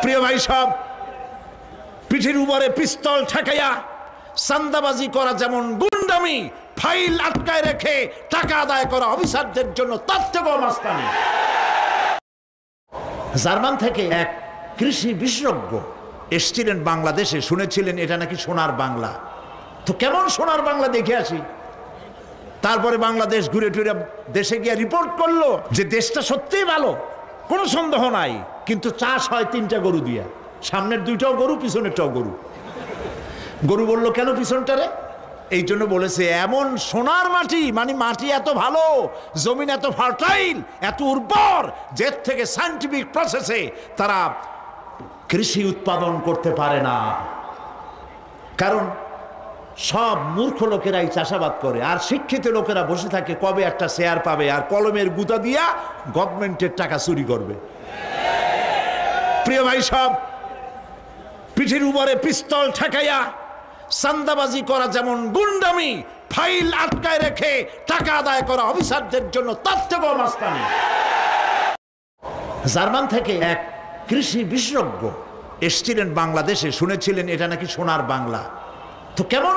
প্রিয় ভাই সব, পিঠের উপরে পিস্তল ঠেকাইয়া চাঁদাবাজি করা যেমন গুন্ডামি, ফাইল আটকায় রেখে টাকা আদায় করা অফিসারদের জন্য তার থেকেও মাস্তানি। জার্মান থেকে এক কৃষি বিশেষজ্ঞ এসেছিলেন বাংলাদেশে, শুনেছিলেন এটা নাকি সোনার বাংলা। তো কেমন সোনার বাংলা দেখে আসি। তারপরে বাংলাদেশ ঘুরে টুরে দেশে গিয়ে রিপোর্ট করলো যে দেশটা সত্যিই ভালো, কোনো সন্দেহ নাই, কিন্তু চাষ হয় 3টা গরু দিয়া, সামনের 2টাও গরু, পিছনেরটাও গরু। গরু বলল কেন পিছনটারে? এই জন্য বলেছে এমন সোনার মাটি, মানে মাটি এত ভালো, জমিন এত ফার্টাইল, এত উর্বর, যে থেকে সায়েন্টিফিক প্রসেসে তারা কৃষি উৎপাদন করতে পারে না। কারণ সব মূর্খ লোকেরাই চাষাবাদ করে, আর শিক্ষিত লোকেরা বসে থাকে কবে একটা শেয়ার পাবে, আর কলমের গুতা দিয়া গভর্নমেন্টের টাকা চুরি করবে। প্রিয় ভাই সব, পিঠের উপরে পিস্তল ঠেকাইয়া চাঁদাবাজি করা যেমন গুন্ডামি, ফাইল আটকায় রেখে টাকা আদায় করা অফিসারদের জন্য তার থেকেও মাস্তানি। জার্মান থেকে এক কৃষি বিশেষজ্ঞ এসেছিলেন বাংলাদেশে, শুনেছিলেন এটা নাকি সোনার বাংলা। তো কেমন